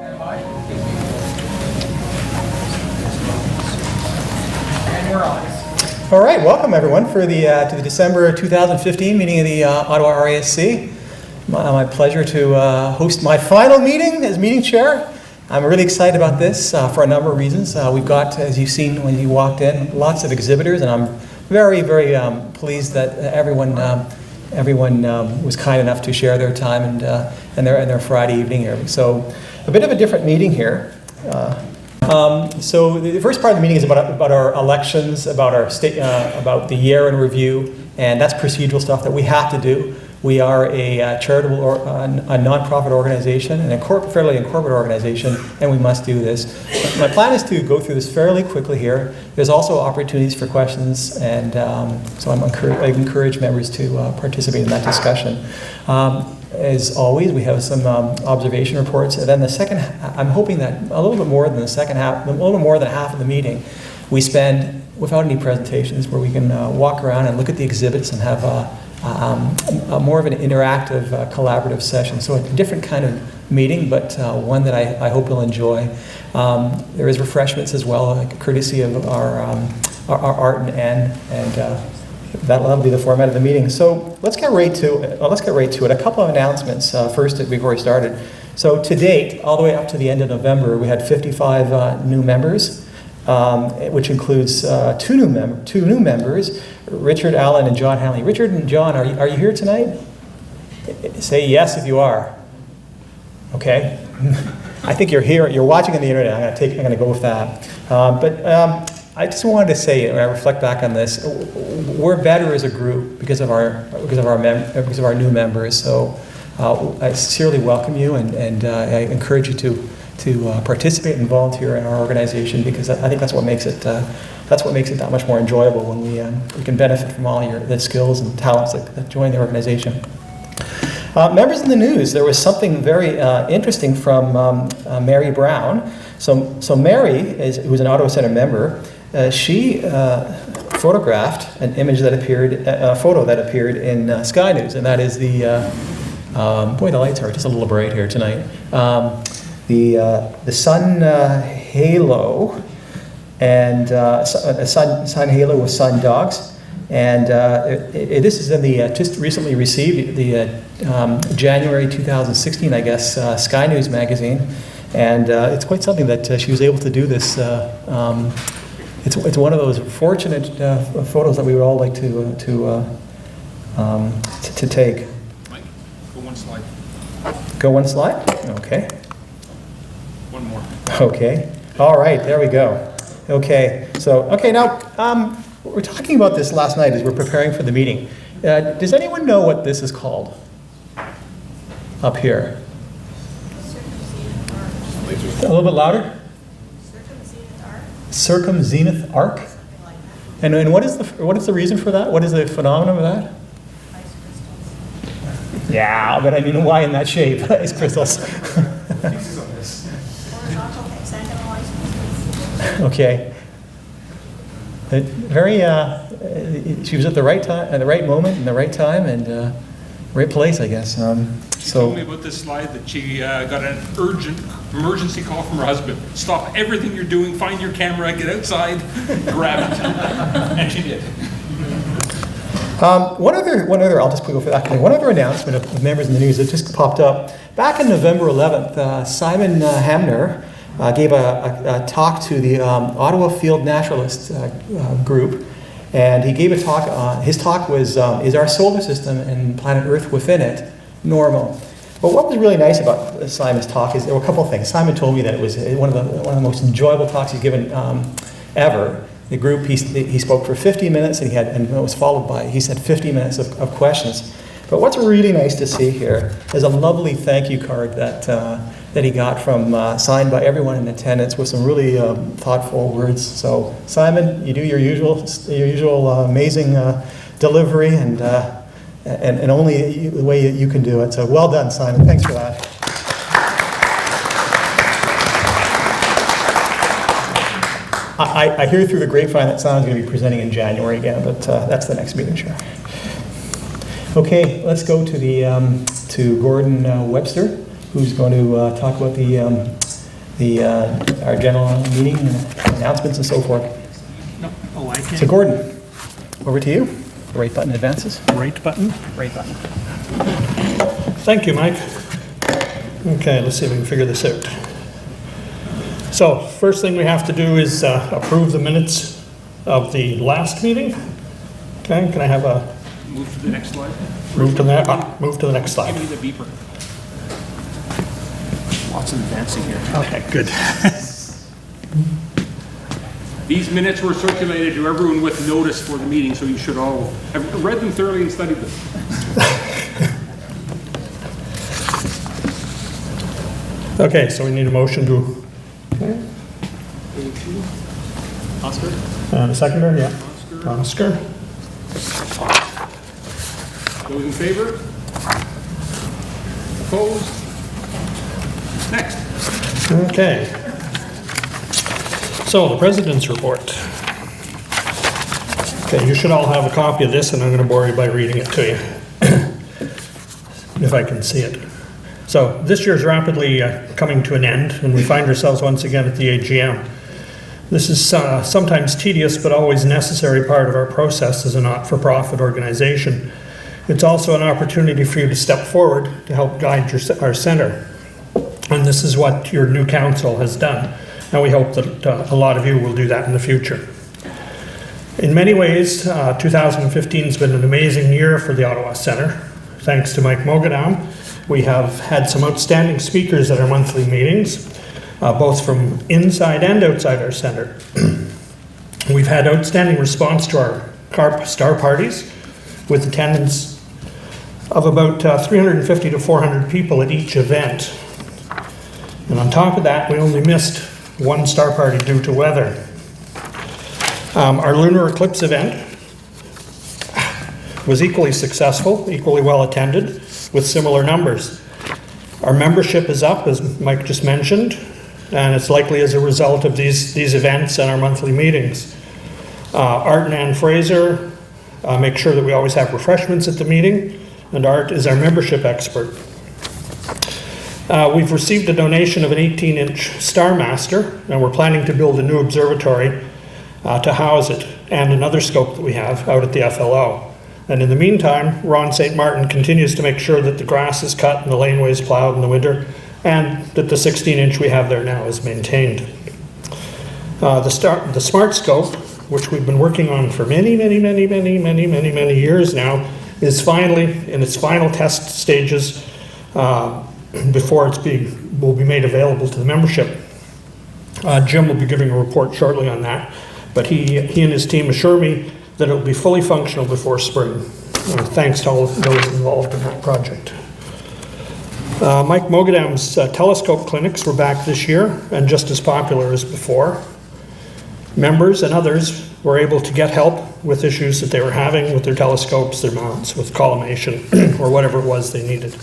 And we're on. All right, welcome everyone for the to the December 2015 meeting of the Ottawa RASC. My pleasure to host my final meeting as meeting chair. I'm really excited about this for a number of reasons. We've got, as you've seen when you walked in, lots of exhibitors, and I'm very, very pleased that everyone was kind enough to share their time and their Friday evening here. So, a bit of a different meeting here. So the first part of the meeting is about our elections, about our state, about the year in review, and that's procedural stuff that we have to do. We are a charitable or a non-profit organization and a fairly corporate organization, and we must do this. My plan is to go through this fairly quickly here. There's also opportunities for questions, and so I encourage members to participate in that discussion. As always, we have some observation reports, and then the second, I'm hoping that a little bit more than the second half, a little bit more than half of the meeting, we spend without any presentations, where we can walk around and look at the exhibits and have a more of an interactive, collaborative session. So a different kind of meeting, but one that I hope you'll enjoy. There is refreshments as well, courtesy of our Art and Ann, and that'll be the format of the meeting. So let's get right to it. A couple of announcements first before we started. So to date, all the way up to the end of November, we had 55 new members, which includes two new members, Richard Allen and John Hanley. Richard and John, are you here tonight? Say yes if you are. Okay. I think you're here. You're watching on the internet. I'm going to go with that. I just wanted to say, when I reflect back on this, we're better as a group because of our new members. So I sincerely welcome you, and I encourage you to participate and volunteer in our organization, because I think that's what makes it that much more enjoyable when we can benefit from all the skills and talents that join the organization. Members in the news, there was something very interesting from Mary Brown. So Mary, who's an Ottawa Centre member, she photographed an image that appeared, a photo that appeared in Sky News, and that is the boy, the lights are just a little bright here tonight. The sun halo, and sun halo with sun dogs, and this is in the just recently received the January 2016, I guess, Sky News magazine, and it's quite something that she was able to do this. It's one of those fortunate photos that we would all like to take. Mike, go one slide. Go one slide? Okay. One more. Okay. All right, there we go. Okay, so, now, we're talking about this last night as we're preparing for the meeting. Does anyone know what this is called? Up here. A little bit louder? Circumzenith arc. And what is the reason for that? What is the phenomenon of that? Ice crystals. Yeah, but I mean, why in that shape? Ice crystals. Okay. Very. She was at the right time, at the right moment, in the right time, and right place, I guess. She told me about this slide that she got an urgent emergency call from her husband. Stop everything you're doing, find your camera, get outside, grab it. And she did. One other, I'll just go for that. One other announcement of members in the news that just popped up. Back on November 11th, Simon Hamner gave a talk to the Ottawa Field Naturalist group, and he gave a talk. His talk was, is our solar system and planet Earth within it normal? But what was really nice about Simon's talk is there were a couple of things. Simon told me that it was one of the most enjoyable talks he's given ever. The group, he spoke for 50 minutes, and it was followed by, he said, 50 minutes of questions. But what's really nice to see here is a lovely thank you card that he got from signed by everyone in attendance with some really thoughtful words. So Simon, you do your usual amazing delivery, and only the way you can do it. So well done, Simon. Thanks for that. I hear through the grapevine that Simon's going to be presenting in January again, but that's the next meeting, sure. Okay, let's go to Gordon Webster, who's going to talk about the our general meeting and announcements and so forth. No, oh, I So can't. Gordon, over to you. The right button advances. Right button. Right button. Thank you, Mike. Okay, let's see if we can figure this out. So, first thing we have to do is approve the minutes of the last meeting. Okay, can I have a Move to the next slide. move to the next slide? Give me the beeper. Lots of advancing here. Okay, good. These minutes were circulated to everyone with notice for the meeting, so you should all have read them thoroughly and studied them. Okay, so we need a motion to, Oscar? and a seconder, yeah. Oscar. Those in favor? Opposed? Next. Okay. So, the President's Report. Okay, you should all have a copy of this, and I'm going to bore you by reading it to you, if I can see it. So, this year is rapidly coming to an end, and we find ourselves once again at the AGM. This is sometimes tedious, but always necessary part of our process as a not-for-profit organization. It's also an opportunity for you to step forward to help guide our center. And this is what your new council has done. And we hope that a lot of you will do that in the future. In many ways, 2015 has been an amazing year for the Ottawa Centre. Thanks to Mike Mogadam, we have had some outstanding speakers at our monthly meetings, both from inside and outside our centre. We've had outstanding response to our star parties, with attendance of about 350 to 400 people at each event. And on top of that, we only missed one star party due to weather. Our lunar eclipse event was equally successful, equally well attended, with similar numbers. Our membership is up, as Mike just mentioned, and it's likely as a result of these events and our monthly meetings. Art and Ann Fraser make sure that we always have refreshments at the meeting, and Art is our membership expert. We've received a donation of an 18-inch Star Master, and we're planning to build a new observatory to house it, and another scope that we have out at the FLO. And in the meantime, Ron St. Martin continues to make sure that the grass is cut and the laneways plowed in the winter, and that the 16-inch we have there now is maintained. The Smartscope, which we've been working on for many years now, is finally in its final test stages before will be made available to the membership. Jim will be giving a report shortly on that, but he and his team assure me that it will be fully functional before spring. Thanks to all of those involved in that project. Mike Mogadam's telescope clinics were back this year and just as popular as before. Members and others were able to get help with issues that they were having with their telescopes, their mounts, with collimation, or whatever it was they needed.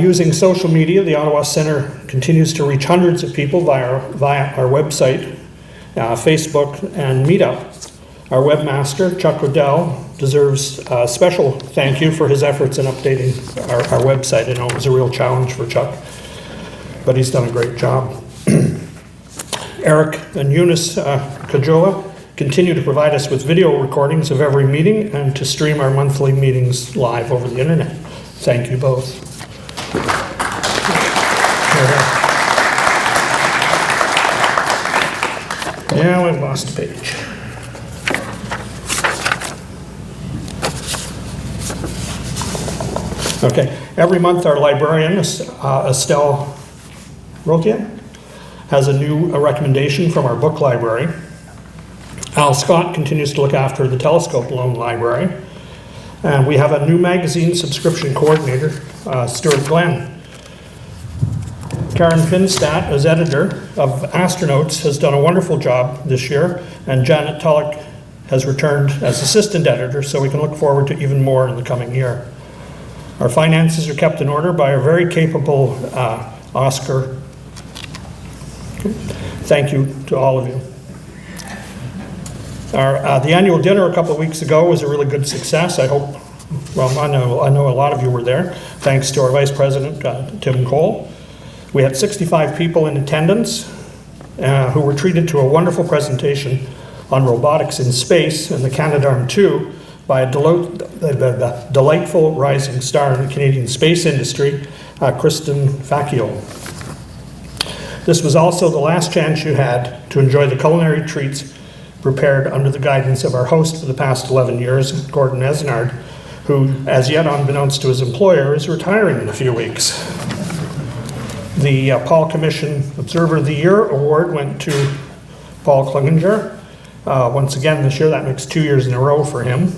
Using social media, the Ottawa Centre continues to reach hundreds of people via our website, Facebook, and Meetup. Our webmaster, Chuck Riddell, deserves a special thank you for his efforts in updating our website. I know it was a real challenge for Chuck, but he's done a great job. Eric and Eunice Kajoa continue to provide us with video recordings of every meeting and to stream our monthly meetings live over the internet. Thank you both. Yeah, we've lost a page. Okay, every month our librarian, Estelle Rotier, has a new recommendation from our book library. Al Scott continues to look after the telescope loan library. And we have a new magazine subscription coordinator, Stuart Glenn. Karen Finstadt, as editor of Astronauts, has done a wonderful job this year, and Janet Tulloch has returned as assistant editor, so we can look forward to even more in the coming year. Our finances are kept in order by our very capable Oscar. Thank you to all of you. The annual dinner a couple of weeks ago was a really good success. I hope, well, I know a lot of you were there. Thanks to our Vice President, Tim Cole. We had 65 people in attendance who were treated to a wonderful presentation on robotics in space and the Canadarm2 by a delightful rising star in the Canadian space industry, Kristen Facchio. This was also the last chance you had to enjoy the culinary treats prepared under the guidance of our host for the past 11 years, Gordon Esnard, who, as yet unbeknownst to his employer, is retiring in a few weeks. The Paul Commission Observer of the Year award went to Paul Klinginger. Once again this year, that makes 2 years in a row for him.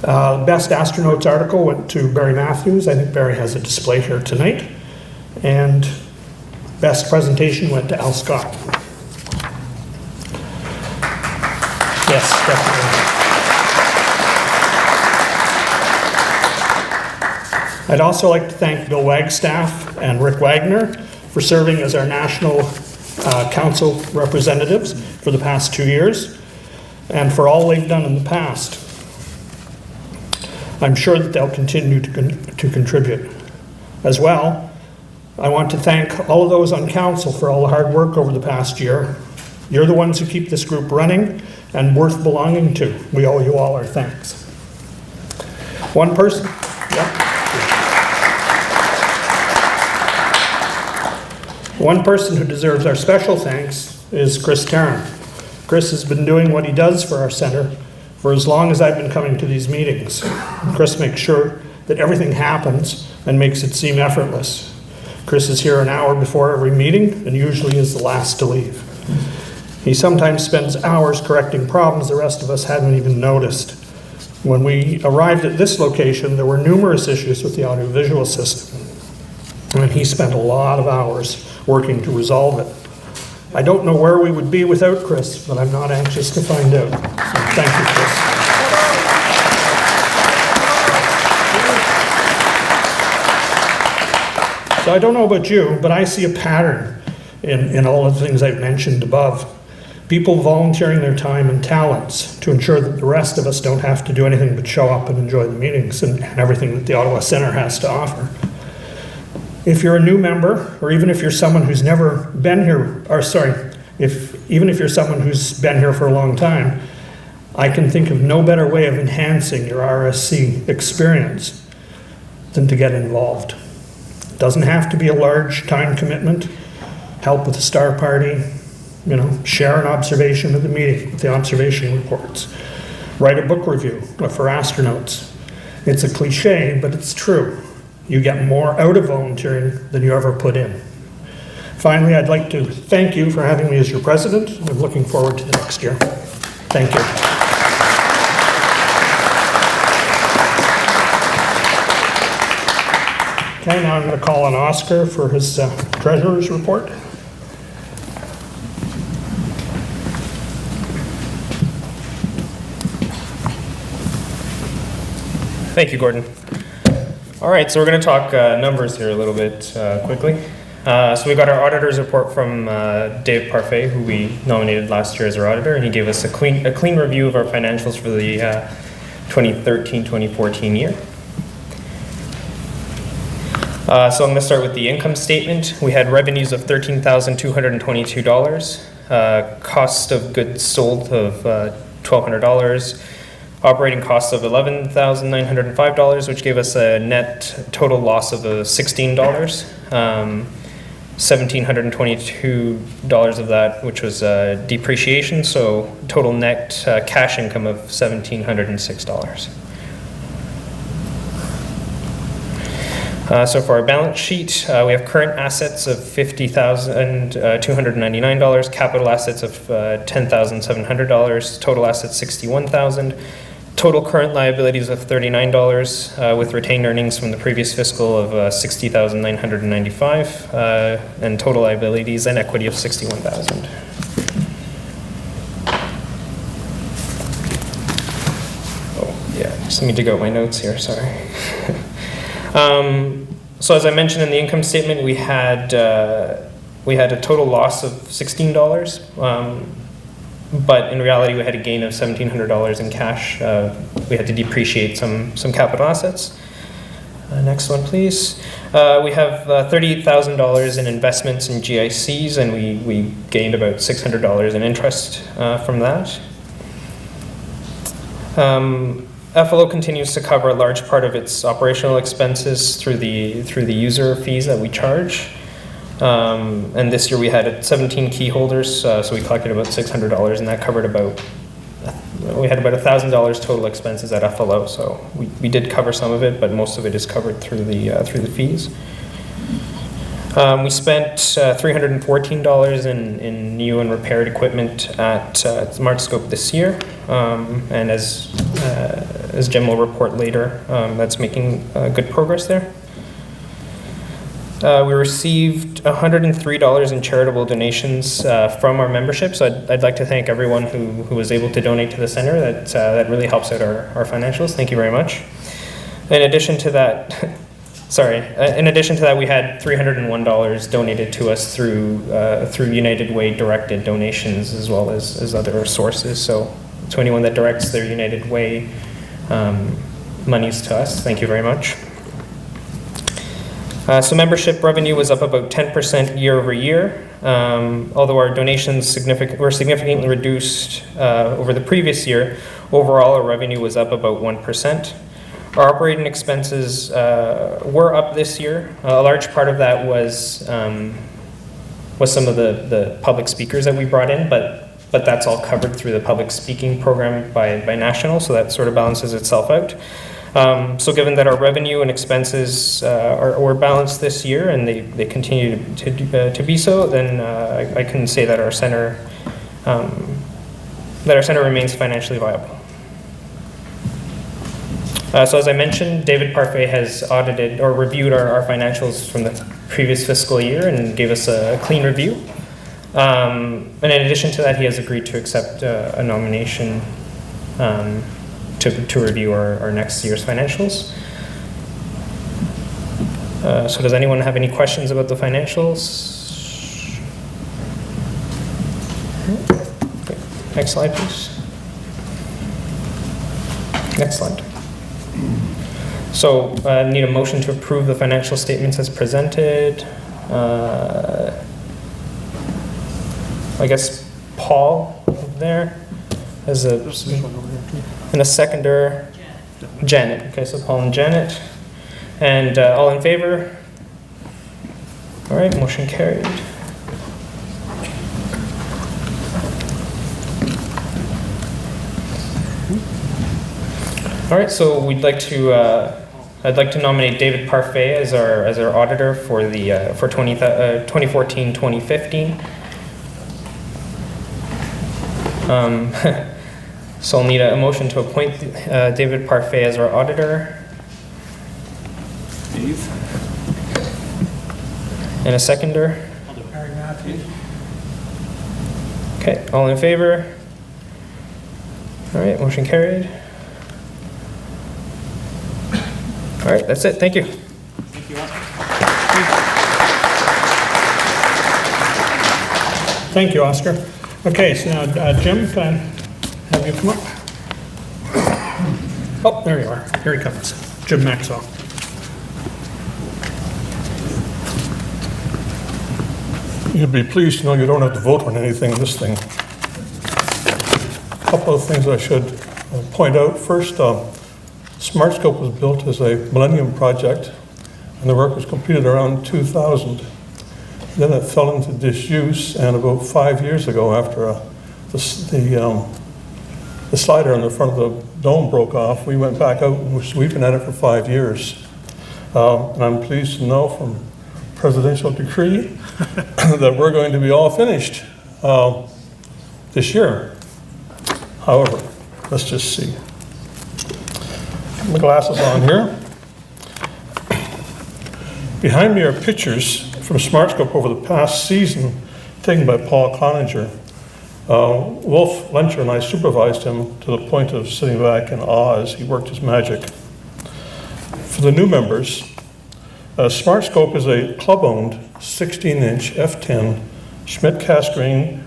Best Astronauts article went to Barry Matthews. I think Barry has a display here tonight. And best presentation went to Al Scott. Yes, definitely. I'd also like to thank Bill Wagstaff and Rick Wagner for serving as our National Council representatives for the past 2 years and for all they've done in the past. I'm sure that they'll continue to contribute. As well, I want to thank all of those on council for all the hard work over the past year. You're the ones who keep this group running and worth belonging to. We owe you all our thanks. One person, One person who deserves our special thanks is Chris Terrace. Chris has been doing what he does for our center for as long as I've been coming to these meetings. Chris makes sure that everything happens and makes it seem effortless. Chris is here an hour before every meeting and usually is the last to leave. He sometimes spends hours correcting problems the rest of us hadn't even noticed. When we arrived at this location, there were numerous issues with the audiovisual system, and he spent a lot of hours working to resolve it. I don't know where we would be without Chris, but I'm not anxious to find out. So thank you, Chris. So I don't know about you, but I see a pattern in all of the things I've mentioned above. People volunteering their time and talents to ensure that the rest of us don't have to do anything but show up and enjoy the meetings and everything that the Ottawa Centre has to offer. If you're a new member, or even if you're someone who's never been here, even if you're someone who's been here for a long time, I can think of no better way of enhancing your RSC experience than to get involved. It doesn't have to be a large time commitment. Help with a star party, share an observation of the meeting with the observation reports. Write a book review for astronauts. It's a cliche, but it's true. You get more out of volunteering than you ever put in. Finally, I'd like to thank you for having me as your president. I'm looking forward to the next year. Thank you. Okay, now I'm going to call on Oscar for his treasurer's report. Thank you, Gordon. All right, so we're going to talk numbers here a little bit quickly. So we got our auditor's report from Dave Parfait, who we nominated last year as our auditor, and he gave us a clean review of our financials for the 2013-2014 year. So I'm going to start with the income statement. We had revenues of $13,222, cost of goods sold of $1,200, operating costs of $11,905, which gave us a net total loss of $16. $1,722 of that, which was depreciation, so total net cash income of $1,706. So for our balance sheet, we have current assets of $50,299, capital assets of $10,700, total assets $61,000. Total current liabilities of $39, with retained earnings from the previous fiscal of $60,995, and total liabilities and equity of $61,000. Oh yeah, just need to go out my notes here. Sorry. So as I mentioned in the income statement, we had a total loss of $16. But in reality, we had a gain of $1,700 in cash. We had to depreciate some capital assets. Next one, please. We have $38,000 in investments in GICs, and we gained about $600 in interest from that. FLO continues to cover a large part of its operational expenses through the user fees that we charge. And this year we had 17 key holders, so we collected about $600, and that covered we had about $1,000 total expenses at FLO. So we did cover some of it, but most of it is covered through the fees. We spent $314 in new and repaired equipment at Smartscope this year, and as Jim will report later, that's making good progress there. We received $103 in charitable donations from our membership, so I'd like to thank everyone who was able to donate to the center. That really helps out our financials. Thank you very much. In addition to that, we had $301 donated to us through United Way directed donations as well as other sources. So to anyone that directs their United Way monies to us, thank you very much. So membership revenue was up about 10% year over year, although our donations were significantly reduced over the previous year. Overall, our revenue was up about 1%. Our operating expenses were up this year. A large part of that was some of the public speakers that we brought in, but that's all covered through the public speaking program by National, so that sort of balances itself out. So given that our revenue and expenses were balanced this year and they continue to be so, then I can say that our center remains financially viable. So as I mentioned, David Parfait has audited or reviewed our financials from the previous fiscal year and gave us a clean review. And in addition to that, he has agreed to accept a nomination to review our next year's financials. So does anyone have any questions about the financials? Next slide, please. Next slide. So need a motion to approve the financial statements as presented. I guess Paul there as and a seconder. Janet. Okay, so Paul and Janet. And all in favor? All right, motion carried. All right, so I'd like to nominate David Parfait as our auditor for 2014-2015. So I'll need a motion to appoint David Parfait as our auditor. Dave? And a seconder. Okay, all in favor? All right, motion carried. All right, that's it. Thank you. Thank you, Oscar. Thank you, Oscar. Okay, so now, Jim, can I have you come up? Oh, there you are. Here he comes. Jim Maxwell. You'd be pleased to know you don't have to vote on anything in this thing. A couple of things I should point out. First, Smartscope was built as a Millennium project, and the work was completed around 2000. Then it fell into disuse, and about 5 years ago, after the slider on the front of the dome broke off, we went back out and we've been at it for 5 years. And I'm pleased to know from presidential decree that we're going to be all finished this year. However, let's just see. My glasses on here. Behind me are pictures from Smartscope over the past season taken by Paul Coninger. Wolf Lencher and I supervised him to the point of sitting back in awe as he worked his magic. For the new members, Smartscope is a club-owned 16-inch f10 Schmidt-Cassegrain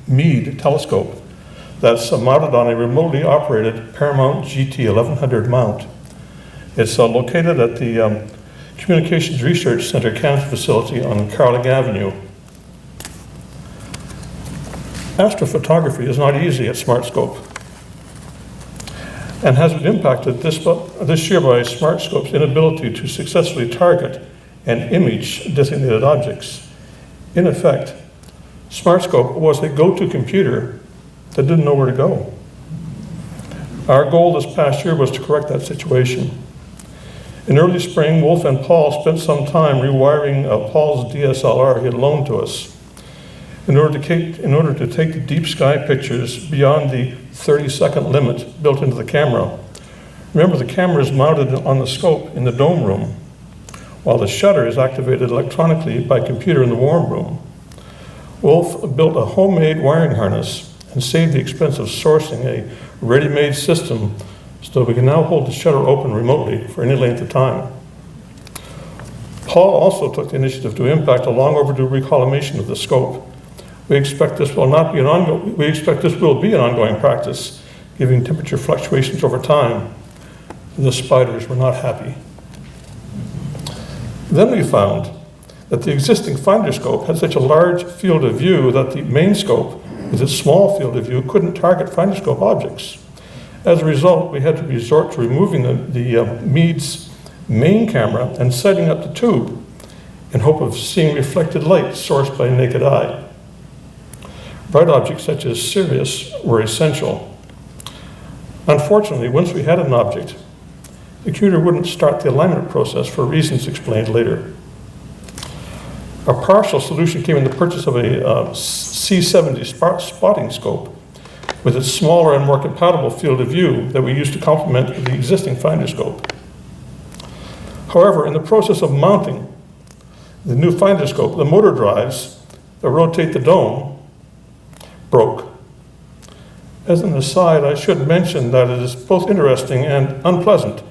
Meade telescope that's mounted on a remotely operated Paramount GT 1100 mount. It's located at the Communications Research Center campus facility on Carling Avenue. Astrophotography is not easy at Smartscope and has been impacted this year by Smartscope's inability to successfully target and image designated objects. In effect, Smartscope was a go-to computer that didn't know where to go. Our goal this past year was to correct that situation. In early spring, Wolf and Paul spent some time rewiring Paul's DSLR he had loaned to us in order to take the deep sky pictures beyond the 30-second limit built into the camera. Remember, the camera is mounted on the scope in the dome room, while the shutter is activated electronically by computer in the warm room. Wolf built a homemade wiring harness and saved the expense of sourcing a ready-made system so we can now hold the shutter open remotely for any length of time. Paul also took the initiative to impact a long overdue recollimation of the scope. We expect this will be an ongoing practice, giving temperature fluctuations over time. The spiders were not happy. Then we found that the existing finder scope had such a large field of view that the main scope, with its small field of view, couldn't target finder scope objects. As a result, we had to resort to removing the Meade's main camera and setting up the tube in hope of seeing reflected light sourced by naked eye. Bright objects such as Sirius were essential. Unfortunately, once we had an object, the computer wouldn't start the alignment process for reasons explained later. A partial solution came in the purchase of a C70 spotting scope with its smaller and more compatible field of view that we used to complement the existing finder scope. However, in the process of mounting the new finder scope, the motor drives that rotate the dome broke. As an aside, I should mention that it is both interesting and unpleasant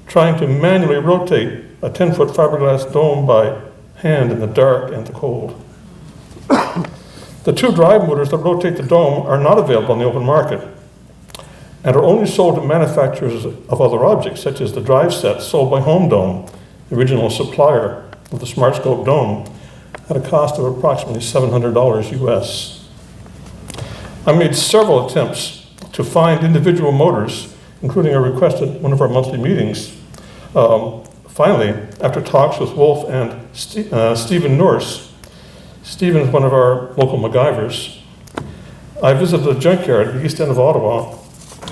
trying to manually rotate a 10-foot fiberglass dome by hand in the dark and the cold. The two drive motors that rotate the dome are not available on the open market and are only sold to manufacturers of other objects, such as the drive sets sold by Home Dome, the original supplier of the Smartscope dome, at a cost of approximately $700 US. I made several attempts to find individual motors, including a request at one of our monthly meetings. Finally, after talks with Wolf and Stephen Norse, Stephen is one of our local MacGyvers, I visited a junkyard at the east end of Ottawa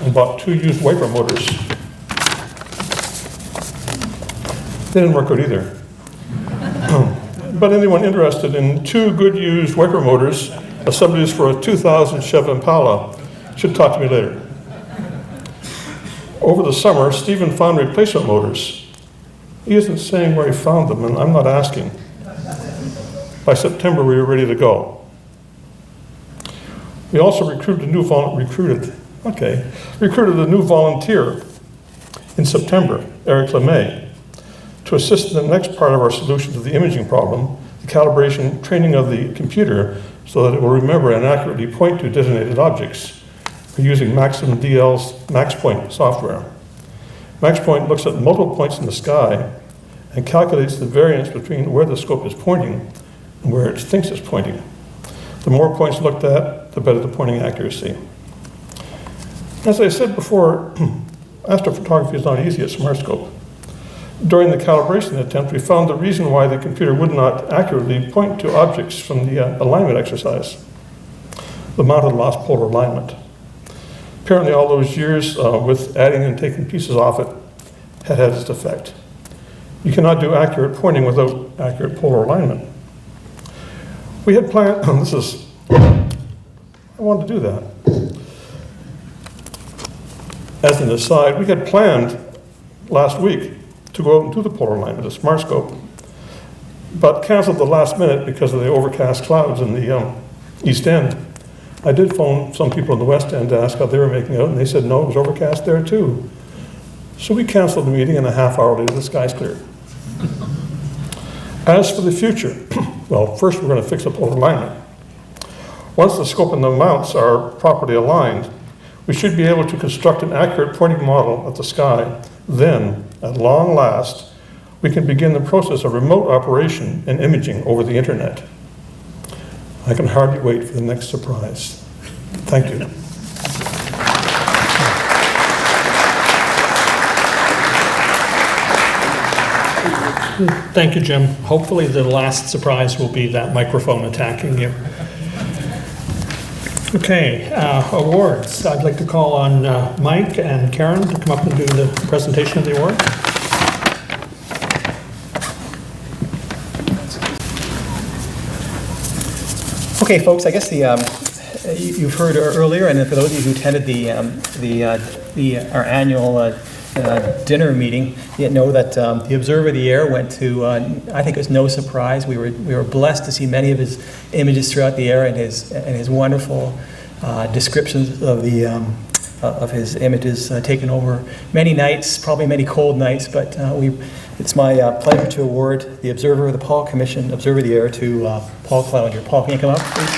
and bought 2 used wiper motors. They didn't work out either. But anyone interested in 2 good used wiper motors, assemblies for a 2000 Chevy Impala, should talk to me later. Over the summer, Stephen found replacement motors. He isn't saying where he found them, and I'm not asking. By September, we were ready to go. We also recruited a new volunteer in September, Eric LeMay, to assist in the next part of our solution to the imaging problem, the calibration training of the computer so that it will remember and accurately point to designated objects. We're using Maxim DL's MaxPoint software. MaxPoint looks at multiple points in the sky and calculates the variance between where the scope is pointing and where it thinks it's pointing. The more points looked at, the better the pointing accuracy. As I said before, astrophotography is not easy at Smartscope. During the calibration attempt, we found the reason why the computer would not accurately point to objects from the alignment exercise. The mount had lost polar alignment. Apparently all those years with adding and taking pieces off it had its effect. You cannot do accurate pointing without accurate polar alignment. We had planned, I wanted to do that. As an aside, we had planned last week to go out and do the polar alignment of Smartscope, but canceled the last minute because of the overcast clouds in the east end. I did phone some people in the west end to ask how they were making out, and they said no, it was overcast there too. So we canceled the meeting, and a half hour later the sky's cleared. As for the future, well, first we're going to fix up polar alignment. Once the scope and the mounts are properly aligned, we should be able to construct an accurate pointing model of the sky. Then, at long last, we can begin the process of remote operation and imaging over the internet. I can hardly wait for the next surprise. Thank you. Thank you, Jim. Hopefully the last surprise will be that microphone attacking you. Okay, awards. I'd like to call on Mike and Karen to come up and do the presentation of the award. Okay, folks, I guess you've heard earlier, and for those of you who attended our annual dinner meeting, you know that the Observer of the Year went to, I think it was no surprise, we were blessed to see many of his images throughout the year, and his wonderful descriptions of his images taken over many nights, probably many cold nights, but it's my pleasure to award the Observer of the Paul Commission Observer of the Year to Paul Cloninger. Paul, can you come up, please?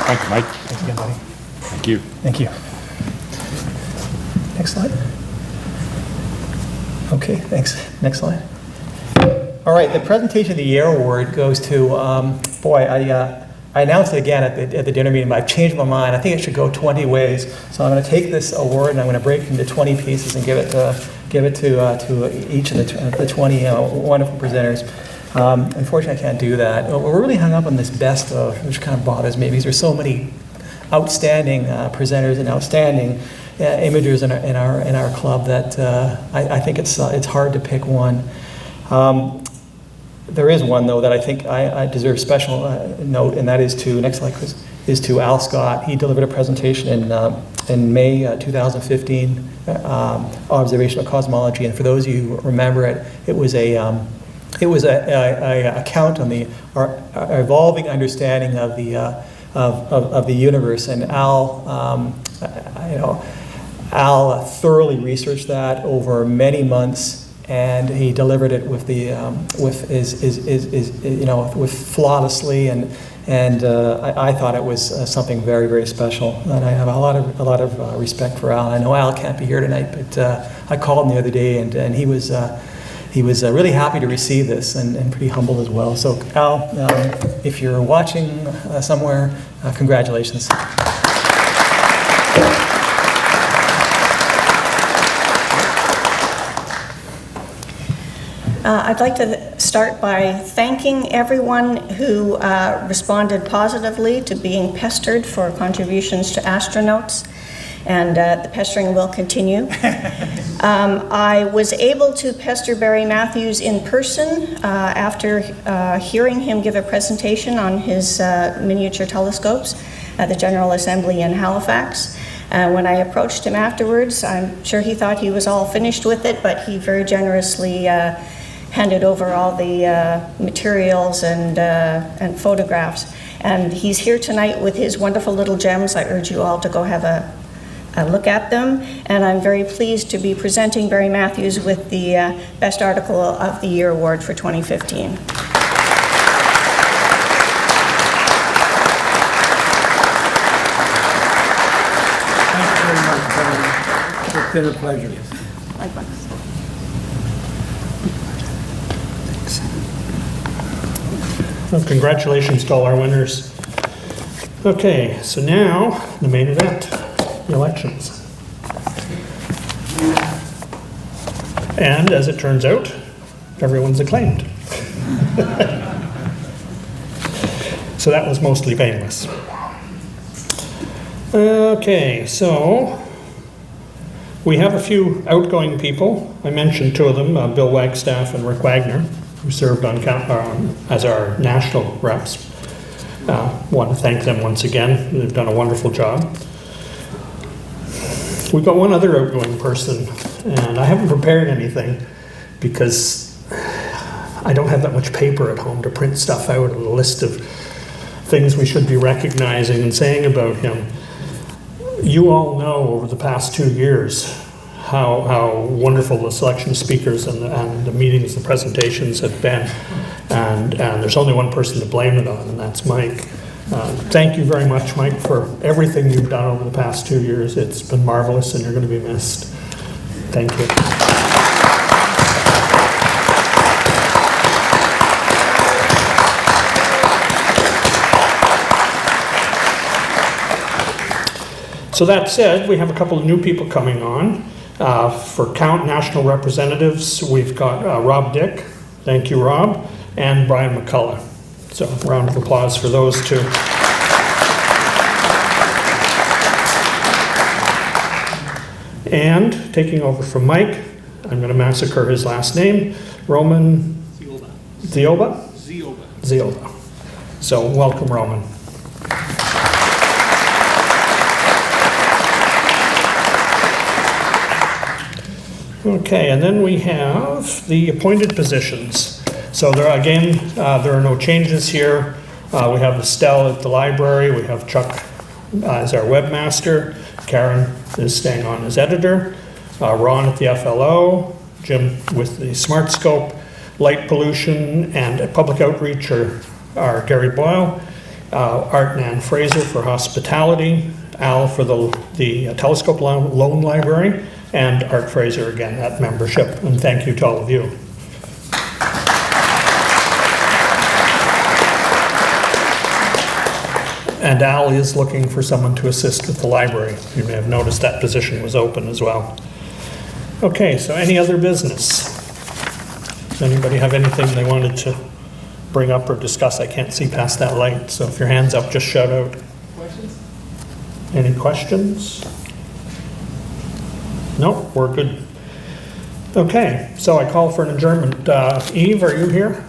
Thank you, Mike. Thanks again, buddy. Thank you. Thank you. Next slide. Okay, thanks. Next slide. All right, the Presentation of the Year award goes to, I announced it again at the dinner meeting, but I've changed my mind. I think it should go 20 ways. So I'm going to take this award and I'm going to break it into 20 pieces and give it to each of the 20 wonderful presenters. Unfortunately, I can't do that. We're really hung up on this best of, which kind of bothers me because there's so many outstanding presenters and outstanding imagers in our club that I think it's hard to pick one. There is one though that I think I deserve special note, and that is to next slide, Chris, is to Al Scott. He delivered a presentation in May 2015, observational cosmology, and for those of you who remember it, it was a account on our evolving understanding of the universe, and Al thoroughly researched that over many months, and he delivered it with flawlessly, and I thought it was something very, very special, and I have a lot of respect for Al. I know Al can't be here tonight, but I called him the other day, and he was really happy to receive this and pretty humble as well. So Al, if you're watching somewhere, congratulations. I'd like to start by thanking everyone who responded positively to being pestered for contributions to astronauts, and the pestering will continue. I was able to pester Barry Matthews in person after hearing him give a presentation on his miniature telescopes at the General Assembly in Halifax. When I approached him afterwards, I'm sure he thought he was all finished with it, but he very generously handed over all the materials and photographs. And he's here tonight with his wonderful little gems. I urge you all to go have a look at them. And I'm very pleased to be presenting Barry Matthews with the Best Article of the Year Award for 2015. Thank you very much, Barry. It's been a pleasure. Likewise. Well, congratulations to all our winners. Okay, so now the main event, the elections. And as it turns out, everyone's acclaimed. So that was mostly painless. Okay, so we have a few outgoing people. I mentioned two of them, Bill Wagstaff and Rick Wagner, who served on as our national reps. Want to thank them once again. They've done a wonderful job. We've got one other outgoing person, and I haven't prepared anything because I don't have that much paper at home to print stuff out, a list of things we should be recognizing and saying about him. You all know over the past 2 years how wonderful the selection of speakers and the meetings, the presentations have been. And there's only one person to blame it on, and that's Mike. Thank you very much, Mike, for everything you've done over the past 2 years. It's been marvelous, and you're going to be missed. Thank you. So that said, we have a couple of new people coming on. For Count National Representatives, we've got Rob Dick, thank you Rob, and Brian McCullough. So a round of applause for those two. And taking over from Mike, I'm going to massacre his last name, Roman Zioba? Zioba. So welcome, Roman. Okay, and then we have the appointed positions. So there are no changes here. We have Estelle at the library. We have Chuck as our webmaster. Karen is staying on as editor. Ron at the FLO. Jim with the Smartscope. Light pollution and public outreach are Gary Boyle. Art and Ann Fraser for hospitality. Al for the telescope loan library. And Art Fraser again at membership. And thank you to all of you. And Al is looking for someone to assist with the library. You may have noticed that position was open as well. Okay, so any other business? Does anybody have anything they wanted to bring up or discuss? I can't see past that light, so if your hand's up, just shout out. Questions? Any questions? No, we're good. Okay, so I call for an adjournment. Eve, are you here?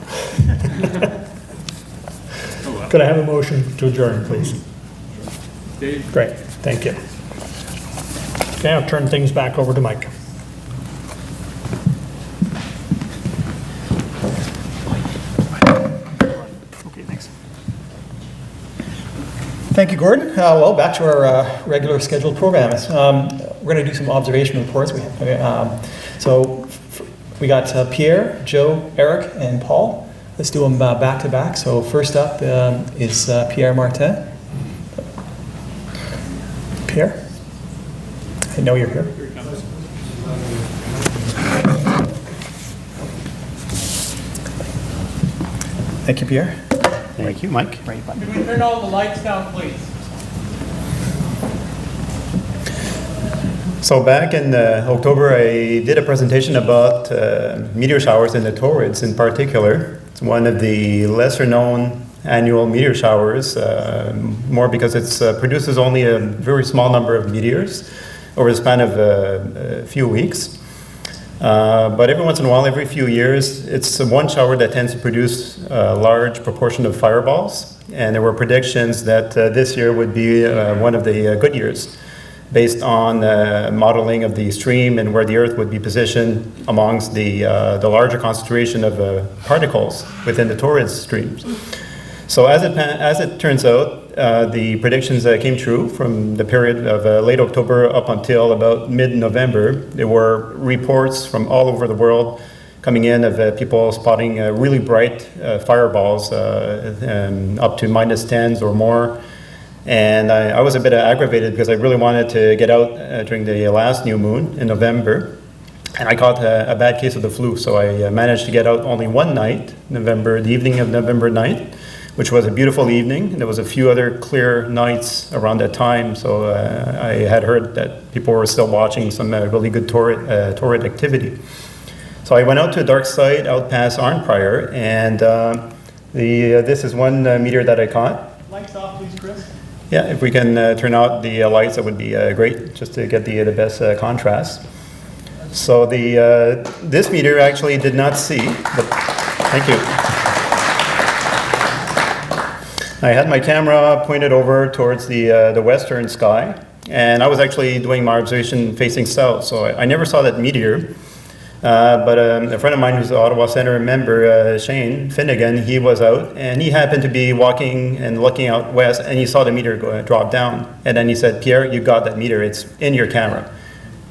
Could I have a motion to adjourn, please? Dave? Great, thank you. Okay, I'll turn things back over to Mike. Okay, thanks. Thank you, Gordon. Well, back to our regular scheduled program. We're going to do some observation reports. We got Pierre, Joe, Eric, and Paul. Let's do them back to back. So first up is Pierre Martin. Pierre? I know you're here. Thank you, Pierre. Thank you, Mike. Right button. Can we turn all the lights down, please? So back in October, I did a presentation about meteor showers in the Torrids in particular. It's one of the lesser known annual meteor showers, more because it produces only a very small number of meteors over the span of a few weeks. But every once in a while, every few years, it's one shower that tends to produce a large proportion of fireballs. And there were predictions that this year would be one of the good years, based on modeling of the stream and where the Earth would be positioned amongst the larger concentration of particles within the torrid streams. So as it turns out, the predictions came true from the period of late October up until about mid-November. There were reports from all over the world coming in of people spotting really bright fireballs up to -10s or more. And I was a bit aggravated because I really wanted to get out during the last new moon in November. And I caught a bad case of the flu, so I managed to get out only one night, the evening of November 9th, which was a beautiful evening. And there was a few other clear nights around that time, so I had heard that people were still watching some really good torrid activity. So I went out to a dark site out past Arnprior, and this is one meteor that I caught. Lights off, please, Chris. Yeah, if we can turn out the lights, that would be great, just to get the best contrast. So this meteor actually did not see, but thank you. I had my camera pointed over towards the western sky, and I was actually doing my observation facing south, so I never saw that meteor. But a friend of mine who's an Ottawa Centre member, Shane Finnegan, he was out, and he happened to be walking and looking out west, and he saw the meteor drop down. And then he said, "Pierre, you got that meteor, it's in your camera."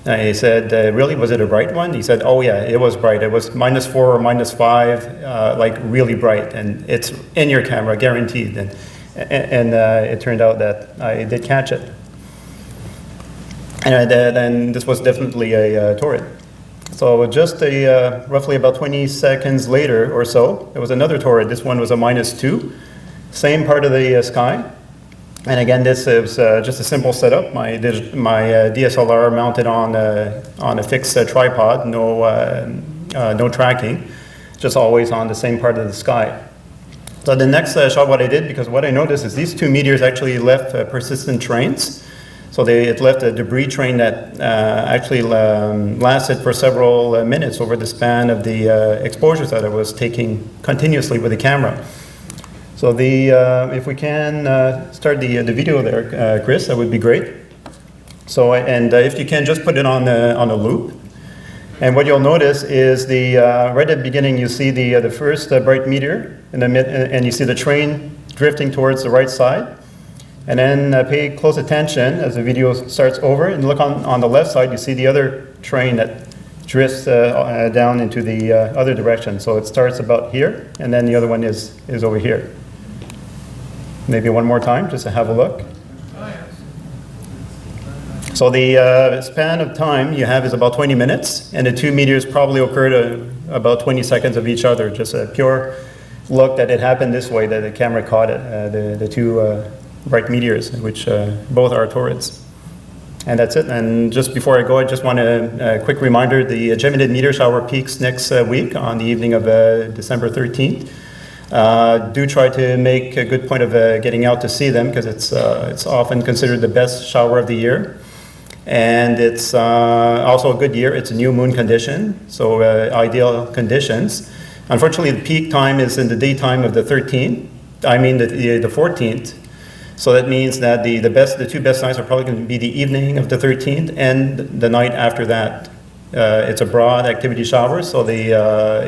And I said, "Really, was it a bright one?" He said, "Oh yeah, it was bright. It was -4 or -5, like really bright, and it's in your camera, guaranteed." and it turned out that I did catch it. And then this was definitely a Taurid. So just roughly about 20 seconds later or so, there was another Taurid. This one was a -2, same part of the sky. And again, this is just a simple setup. My DSLR mounted on a fixed tripod, no tracking, just always on the same part of the sky. So the next shot, what I did, because what I noticed is these two meteors actually left persistent trains. So it left a debris train that actually lasted for several minutes over the span of the exposures that I was taking continuously with the camera. So if we can start the video there, Chris, that would be great. So, and if you can just put it on a loop. And what you'll notice is right at the beginning, you see the first bright meteor, and you see the train drifting towards the right side. And then pay close attention as the video starts over, and look on the left side, you see the other train that drifts down into the other direction. So it starts about here, and then the other one is over here. Maybe one more time, just to have a look. So the span of time you have is about 20 minutes, and the two meteors probably occurred about 20 seconds of each other. Just a pure look that it happened this way, that the camera caught it, the two bright meteors, which both are Taurids. And that's it. And just before I go, I just want a quick reminder, the Geminid meteor shower peaks next week on the evening of December 13th. Do try to make a good point of getting out to see them, because it's often considered the best shower of the year. And it's also a good year. It's a new moon condition, so ideal conditions. Unfortunately, the peak time is in the daytime of the 13th. I mean the 14th. So that means that the two best nights are probably going to be the evening of the 13th and the night after that. It's a broad activity shower, so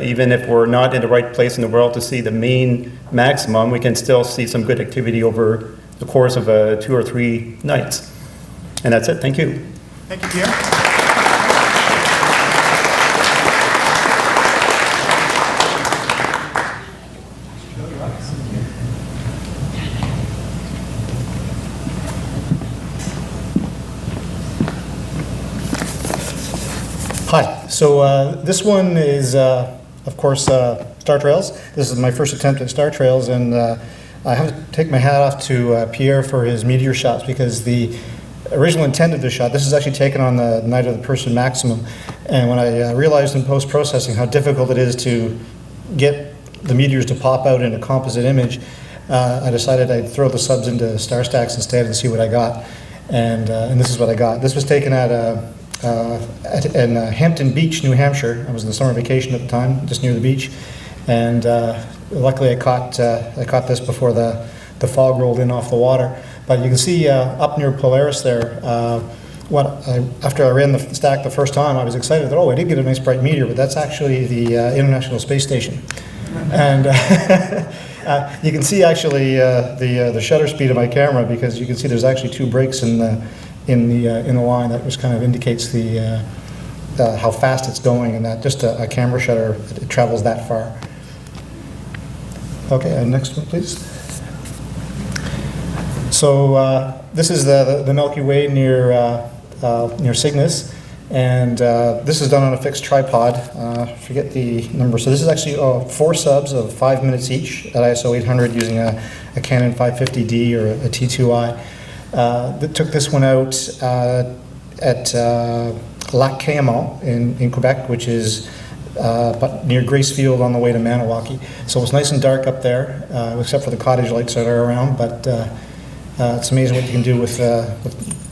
even if we're not in the right place in the world to see the main maximum, we can still see some good activity over the course of 2 or 3 nights. And that's it. Thank you. Thank you, Pierre. Hi. So this one is, of course, Star Trails. This is my first attempt at Star Trails, and I have to take my hat off to Pierre for his meteor shots, because the original intent of this shot, this is actually taken on the night of the Perseid maximum, and when I realized in post-processing how difficult it is to get the meteors to pop out in a composite image, I decided I'd throw the subs into star stacks instead and see what I got, and this is what I got. This was taken in Hampton Beach, New Hampshire. I was on summer vacation at the time, just near the beach, and luckily I caught this before the fog rolled in off the water. But you can see up near Polaris there, after I ran the stack the first time, I was excited that, I did get a nice bright meteor, but that's actually the International Space Station. And you can see actually the shutter speed of my camera, because you can see there's actually 2 breaks in the line. That just kind of indicates how fast it's going, and that just a camera shutter, it travels that far. Okay, next one, please. So this is the Milky Way near Cygnus, and this is done on a fixed tripod. Forget the number. So this is actually 4 subs of 5 minutes each at ISO 800 using a Canon 550D or a T2i. That took this one out at Lac Cayamel in Quebec, which is but near Gracefield on the way to Maniwaki. So it was nice and dark up there, except for the cottage lights that are around, but it's amazing what you can do with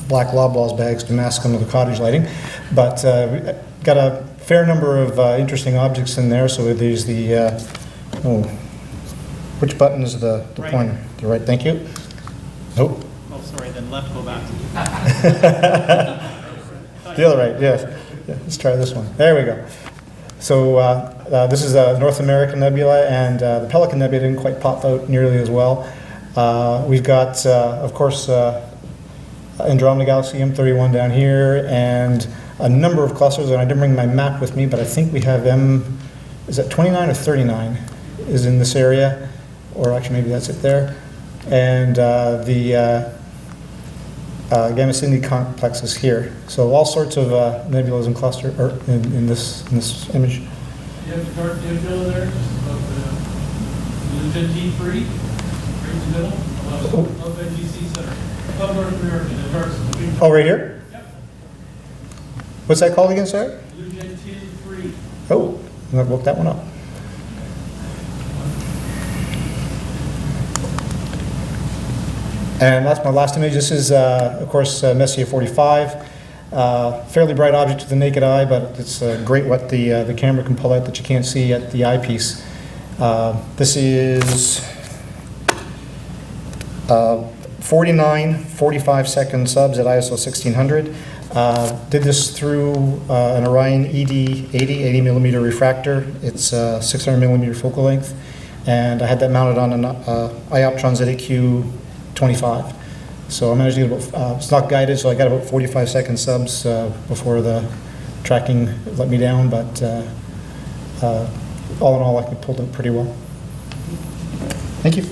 black Loblaws bags to mask some of the cottage lighting. But got a fair number of interesting objects in there. So there's the, which button is the Right. pointer? The right, thank you. Nope. Oh, sorry, then left, go back. The other right, yes. Yeah, let's try this one. There we go. So this is a North American nebula, and the Pelican Nebula didn't quite pop out nearly as well. We've got, of course, Andromeda Galaxy M31 down here, and a number of clusters, and I didn't bring my map with me, but I think we have is that 29 or 39 is in this area, or actually maybe that's it there. and the Gamma Cygni complex is here. So all sorts of nebulas and cluster in this image. You have the dark nebula there, just above the Lujan T3, right in the middle, above NGC Center, above North American, the dark. Oh, right here? Yep. What's that called again, sir? Lujan T3. Oh, I'm gonna look that one up. And that's my last image. This is, of course, Messier 45. Fairly bright object to the naked eye, but it's great what the camera can pull out that you can't see at the eyepiece. This is 45 second subs at ISO 1600. Did this through an Orion ED 80 millimeter refractor. It's 600 millimeter focal length, and I had that mounted on an Ioptron ZAQ 25. So I managed to get about, it's not guided, so I got about 45 second subs before the tracking let me down, but all in all, I think pulled it pretty well. Thank you.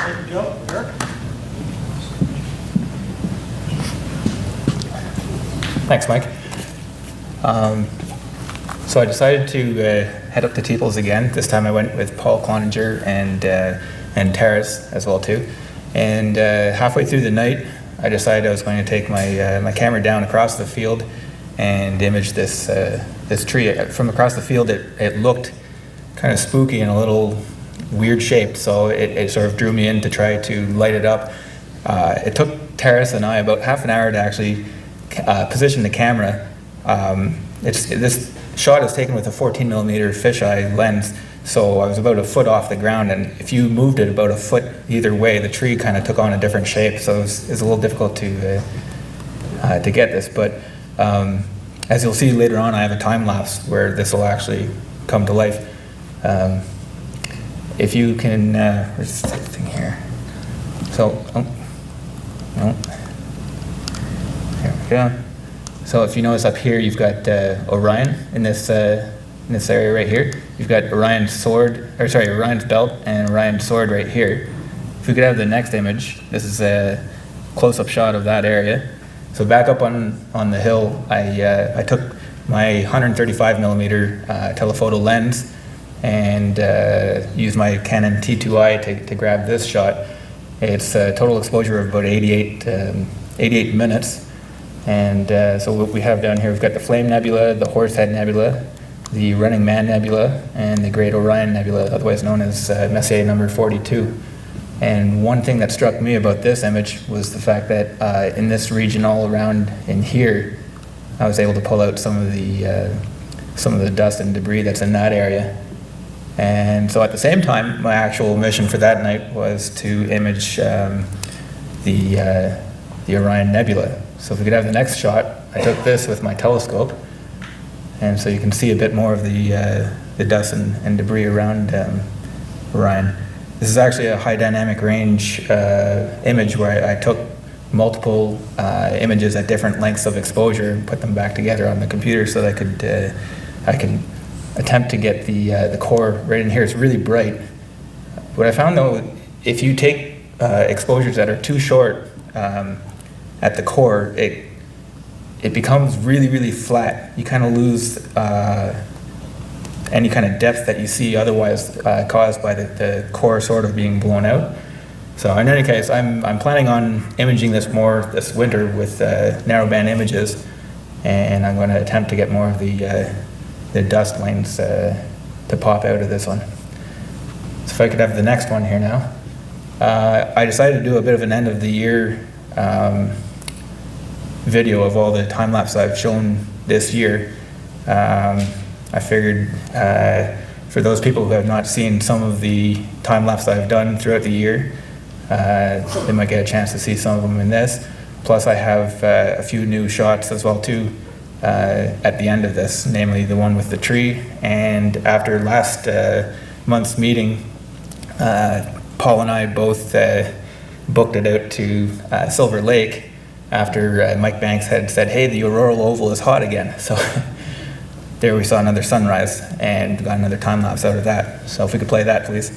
Thank you, Joe. Eric? Thanks, Mike. So I decided to head up to Teeples again. This time I went with Paul Cloninger and Terrace as well too. And halfway through the night, I decided I was going to take my camera down across the field and image this this tree. From across the field, it looked kind of spooky and a little weird shaped, so it sort of drew me in to try to light it up. It took Terrace and I about half an hour to actually position the camera. This shot is taken with a 14 millimeter fisheye lens, so I was about a foot off the ground, and if you moved it about a foot either way, the tree kind of took on a different shape, so it was a little difficult to get this. But as you'll see later on, I have a time lapse where this will actually come to life. If you can, where's the thing here? So, no. There we go. So if you notice up here, you've got Orion in this area right here. You've got Orion's sword, or sorry, Orion's belt and Orion's sword right here. If we could have the next image, this is a close-up shot of that area. So back up on the hill, I took my 135 millimeter telephoto lens and used my Canon T2i to grab this shot. It's a total exposure of about 88 minutes. And so what we have down here, we've got the Flame Nebula, the Horsehead Nebula, the Running Man Nebula, and the Great Orion Nebula, otherwise known as Messier number 42. And one thing that struck me about this image was the fact that in this region all around in here, I was able to pull out some of the dust and debris that's in that area. And so at the same time, my actual mission for that night was to image the Orion Nebula. So if we could have the next shot, I took this with my telescope, and so you can see a bit more of the dust and debris around Orion. This is actually a high dynamic range image where I took multiple images at different lengths of exposure and put them back together on the computer so that I could attempt to get the core right in here. It's really bright. What I found though, if you take exposures that are too short at the core, it becomes really, really flat. You kind of lose any kind of depth that you see otherwise caused by the core sort of being blown out. So in any case, I'm planning on imaging this more this winter with narrowband images, and I'm going to attempt to get more of the dust lanes to pop out of this one. So if I could have the next one here now. I decided to do a bit of an end of the year video of all the time lapse I've shown this year. I figured for those people who have not seen some of the time lapse I've done throughout the year, they might get a chance to see some of them in this. Plus I have a few new shots as well too at the end of this, namely the one with the tree. And after last month's meeting, Paul and I both booked it out to Silver Lake after Mike Banks had said, hey, the auroral oval is hot again. So there we saw another sunrise and got another time lapse out of that. So if we could play that, please.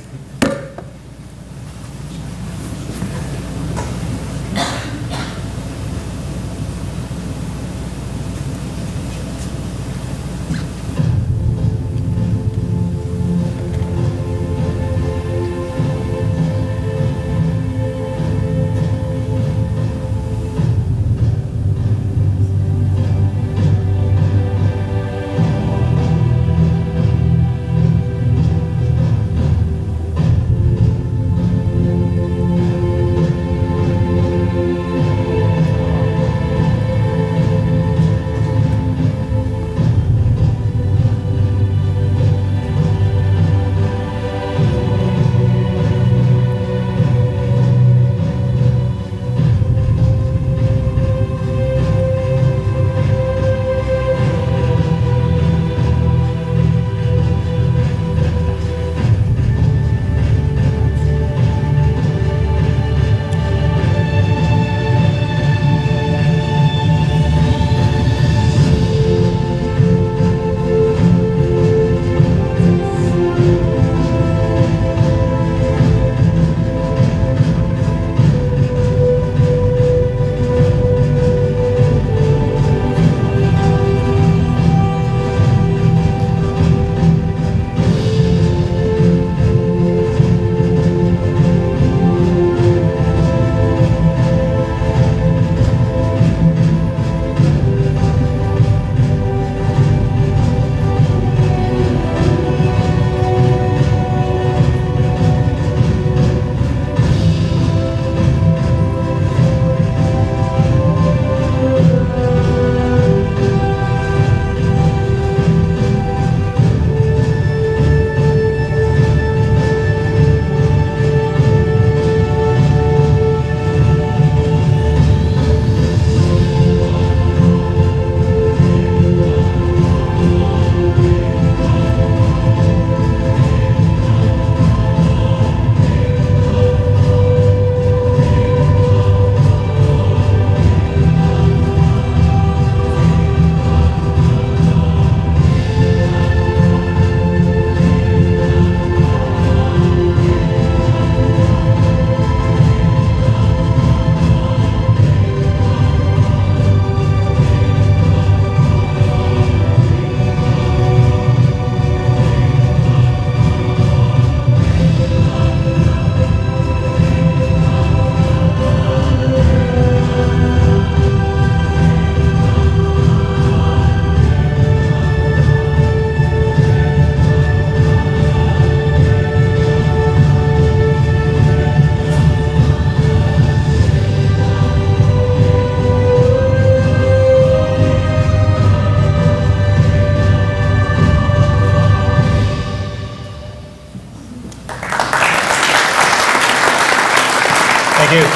Thank you.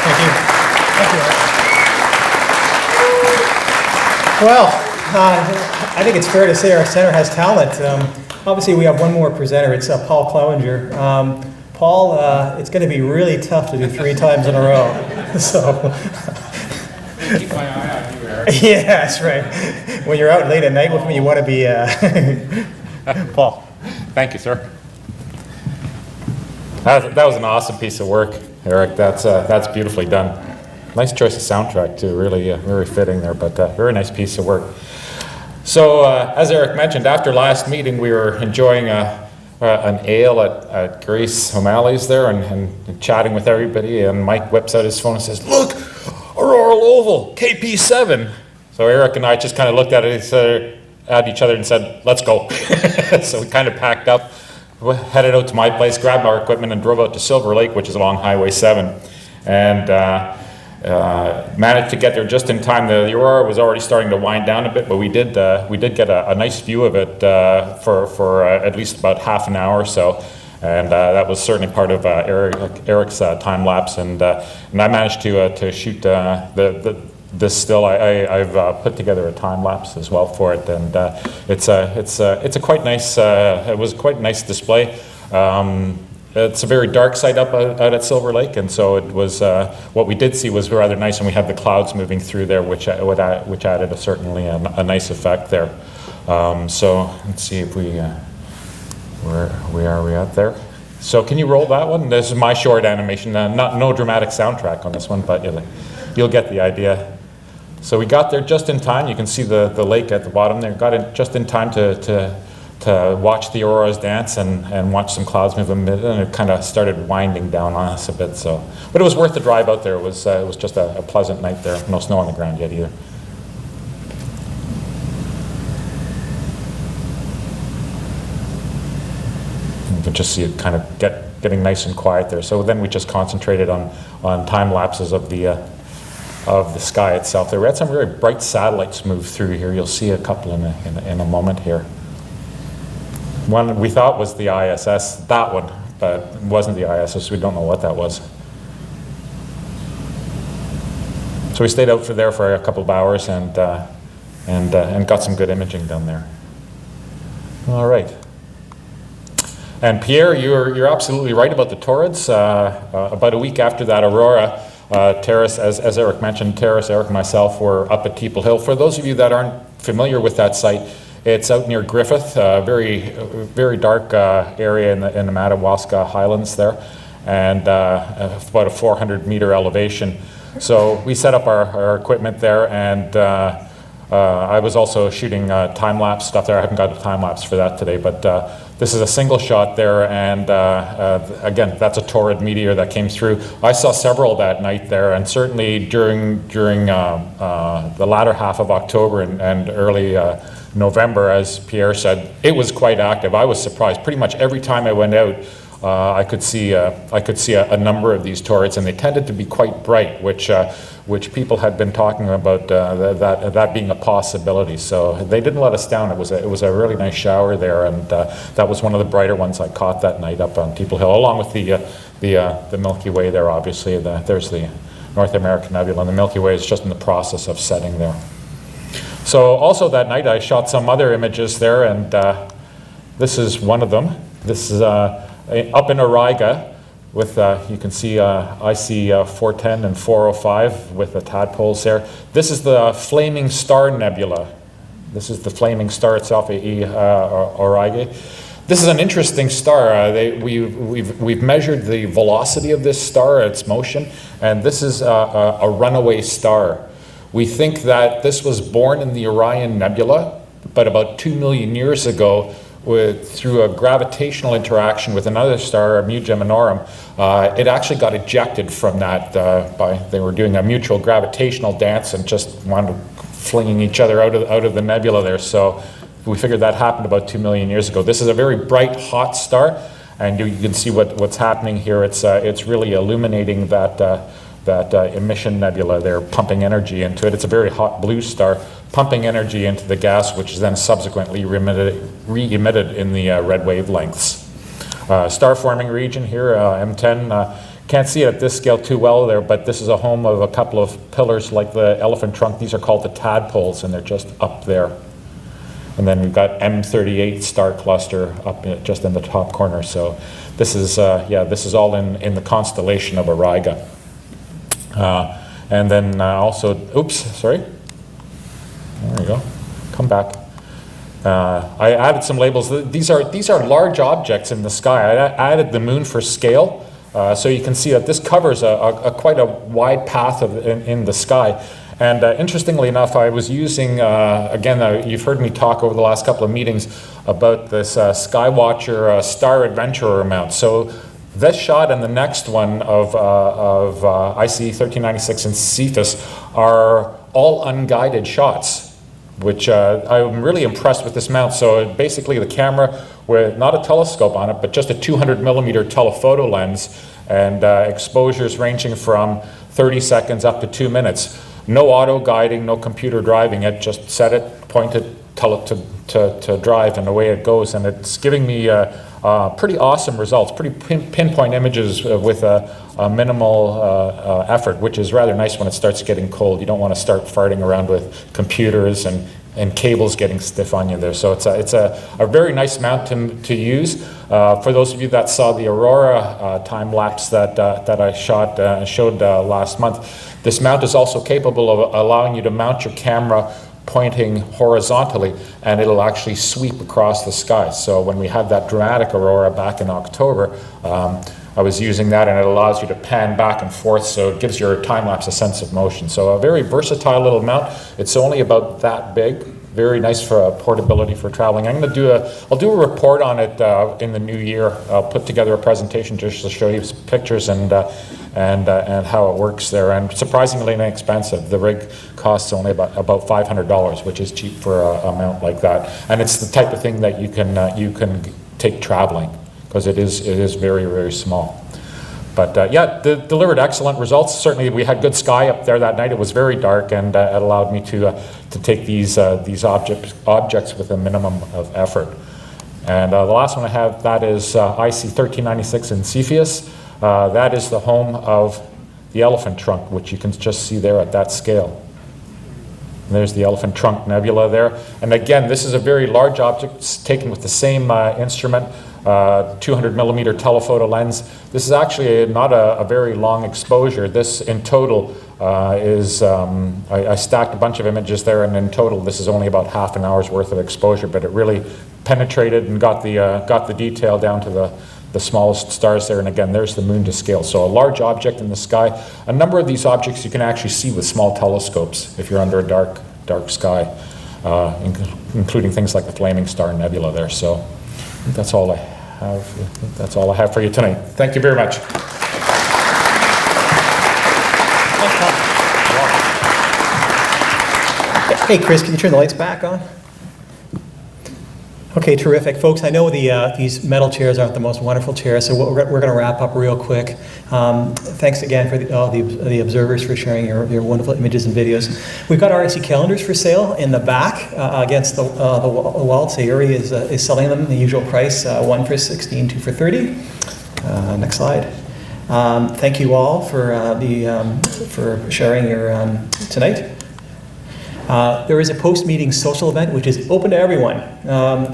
Thank you. Thank you. Well, I think it's fair to say our center has talent. Obviously, we have one more presenter. It's Paul Clevenger. Paul, it's going to be really tough to do 3 times in a row. So. Keep my eye on you, Eric. Yeah, that's right. When you're out late at night with me, you want to be Paul. Thank you, sir. That was an awesome piece of work, Eric. That's beautifully done. Nice choice of soundtrack too. Really, very fitting there. But very nice piece of work. So, as Eric mentioned, after last meeting, we were enjoying an ale at Grace O'Malley's there and chatting with everybody. And Mike whips out his phone and says, "Look, Auroral Oval, KP7." So Eric and I just kind of looked at each other and said, "Let's go." So we kind of packed up, headed out to my place, grabbed our equipment, and drove out to Silver Lake, which is along Highway 7, and managed to get there just in time. The aurora was already starting to wind down a bit, but we did get a nice view of it for at least about half an hour or so. And that was certainly part of Eric's time lapse, and I managed to shoot this still. I've put together a time lapse as well for it, and it's a quite nice. It was quite a nice display. it's a very dark site up out at Silver Lake, and so it was, what we did see was rather nice, and we had the clouds moving through there, which added certainly a nice effect there. So let's see if we, where are we at there? So can you roll that one? This is my short animation, no dramatic soundtrack on this one, but you'll get the idea. So we got there just in time. You can see the lake at the bottom there. Got in just in time to watch the auroras dance and watch some clouds move a bit, and it kind of started winding down on us a bit. So, but it was worth the drive out there. It was just a pleasant night there. No snow on the ground yet either. You can just see it kind of getting nice and quiet there. So then we just concentrated on time lapses of the sky itself. There we had some very bright satellites move through here. You'll see a couple in a moment here. One we thought was the ISS, that one, but it wasn't the ISS. We don't know what that was. So we stayed out there for a couple of hours and got some good imaging done there. All right. And Pierre, you're absolutely right about the Taurids. About a week after that aurora, Terrace, as Eric mentioned, Terrace, Eric, and myself were up at Teeple Hill. For those of you that aren't familiar with that site, it's out near Griffith, very dark area in the Madawaska Highlands there, and about a 400-meter elevation. So we set up our equipment there, and I was also shooting time-lapse stuff there. I haven't got a time-lapse for that today, but this is a single shot there, and again, that's a Taurid meteor that came through. I saw several that night there, and certainly during the latter half of October and early November, as Pierre said, it was quite active. I was surprised. Pretty much every time I went out, I could see a number of these Taurids, and they tended to be quite bright, which people had been talking about that being a possibility. So they didn't let us down. It was a really nice shower there, and that was one of the brighter ones I caught that night up on Teeple Hill, along with the Milky Way there. Obviously, there's the North American Nebula, and the Milky Way is just in the process of setting there. So also that night I shot some other images there, and this is one of them. This is up in Auriga with, you can see IC 410 and 405 with the tadpoles there. This is the Flaming Star Nebula. This is the Flaming Star itself, Auriga. This is an interesting star. We've measured the velocity of this star, its motion, and this is a runaway star. We think that this was born in the Orion Nebula, but about 2 million years ago, through a gravitational interaction with another star, Mu Geminorum, it actually got ejected from that. They were doing a mutual gravitational dance and just wound up flinging each other out of the nebula there. So we figured that happened about 2 million years ago. This is a very bright, hot star, and you can see what's happening here. It's really illuminating that emission nebula there, pumping energy into it. It's a very hot blue star, pumping energy into the gas, which is then subsequently re-emitted in the red wavelengths. Star forming region here, M10. Can't see it at this scale too well there, but this is a home of a couple of pillars like the elephant trunk. These are called the tadpoles, and they're just up there. And then we've got M38 star cluster up just in the top corner. So this is all in the constellation of Auriga. And then also, oops, sorry. There we go. Come back. I added some labels. These are large objects in the sky. I added the moon for scale, so you can see that this covers quite a wide path in the sky. And interestingly enough, I was using, again, you've heard me talk over the last couple of meetings about this Skywatcher Star Adventurer mount. So this shot and the next one of IC 1396 and Cephas are all unguided shots, which I'm really impressed with this mount. So basically the camera with not a telescope on it, but just a 200 millimeter telephoto lens, and exposures ranging from 30 seconds up to 2 minutes. No auto guiding, no computer driving it, just set it, point it, tell it to drive, and away it goes. And it's giving me pretty awesome results, pretty pinpoint images with a minimal effort, which is rather nice when it starts getting cold. You don't want to start farting around with computers and and cables getting stiff on you there. So it's a very nice mount to use. For those of you that saw the Aurora time lapse that I showed last month, this mount is also capable of allowing you to mount your camera pointing horizontally, and it'll actually sweep across the sky. So when we had that dramatic aurora back in October, I was using that, and it allows you to pan back and forth, so it gives your time-lapse a sense of motion. So a very versatile little mount. It's only about that big. Very nice for portability for traveling. I'll do a report on it in the new year. I'll put together a presentation just to show you some pictures and how it works there. And surprisingly inexpensive. The rig costs only about $500, which is cheap for a mount like that. And it's the type of thing that you can take traveling, because it is very, very small. But yeah, delivered excellent results. Certainly, we had good sky up there that night. It was very dark, and it allowed me to take these objects with a minimum of effort. And the last one I have, that is IC 1396 in Cepheus. That is the home of the elephant trunk, which you can just see there at that scale. And there's the elephant trunk nebula there. And again, this is a very large object. It's taken with the same instrument. 200 millimeter telephoto lens. This is actually not a very long exposure. This in total is, I stacked a bunch of images there, and in total this is only about half an hour's worth of exposure, but it really penetrated and got the detail down to the smallest stars there. And again, there's the moon to scale. So a large object in the sky. A number of these objects you can actually see with small telescopes if you're under a dark sky, including things like the Flaming Star Nebula there. So I think that's all I have for you tonight. Thank you very much. Hey, Chris, can you turn the lights back on? Okay, terrific. Folks, I know these metal chairs aren't the most wonderful chairs, so we're going to wrap up real quick. Thanks again for all the observers for sharing your wonderful images and videos. We've got RASC calendars for sale in the back against the wall. Sayuri is selling them the usual price, one for $16, two for $30. Next slide. Thank you all for sharing your tonight. There is a post-meeting social event which is open to everyone.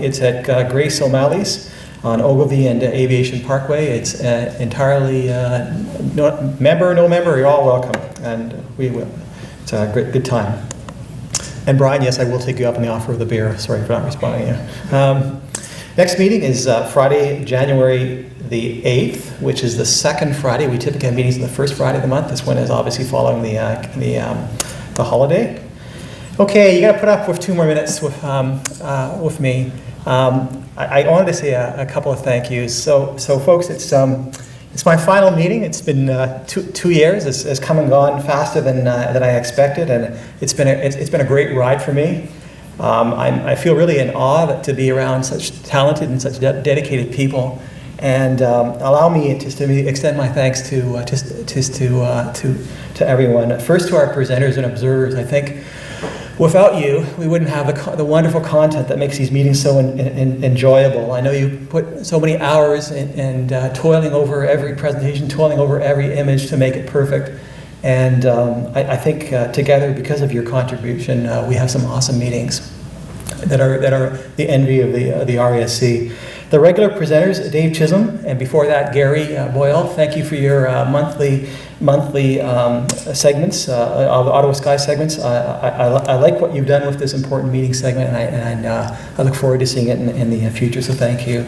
It's at Grace O'Malley's on Ogilvy and Aviation Parkway. It's entirely no member, you're all welcome, and we will. It's a good time. And Brian, yes, I will take you up on the offer of the beer. Sorry for not responding yet. Next meeting is Friday, January the 8th, which is the second Friday. We typically have meetings on the first Friday of the month. This one is obviously following the holiday. Okay, you got to put up with 2 more minutes with me. I wanted to say a couple of thank yous. So folks, it's my final meeting. It's been 2 years. It's come and gone faster than I expected, and it's been a great ride for me. I feel really in awe to be around such talented and such dedicated people, and allow me to extend my thanks to everyone. First, to our presenters and observers. I think without you, we wouldn't have the wonderful content that makes these meetings so enjoyable. I know you put so many hours and toiling over every presentation, toiling over every image to make it perfect. And I think together, because of your contribution, we have some awesome meetings that are the envy of the RASC. The regular presenters, Dave Chisholm, and before that, Gary Boyle. Thank you for your monthly segments, of the Ottawa Sky segments. I like what you've done with this important meeting segment, and I look forward to seeing it in the future, so thank you.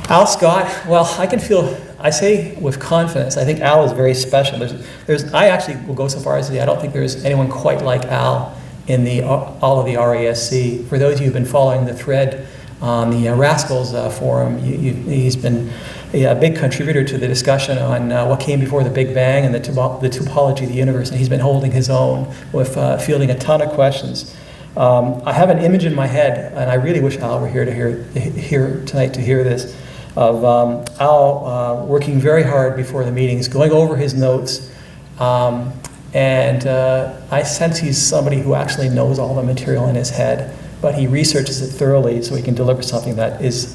Al Scott, well, I say with confidence, I think Al is very special. I actually will go so far as to say I don't think there's anyone quite like Al in all of the RASC. For those of you who've been following the thread on the Rascals forum, he's been a big contributor to the discussion on what came before the Big Bang and the topology of the universe, and he's been holding his own with fielding a ton of questions. I have an image in my head, and I really wish Al were here tonight to hear this, of Al working very hard before the meetings, going over his notes, and I sense he's somebody who actually knows all the material in his head, but he researches it thoroughly so he can deliver something that is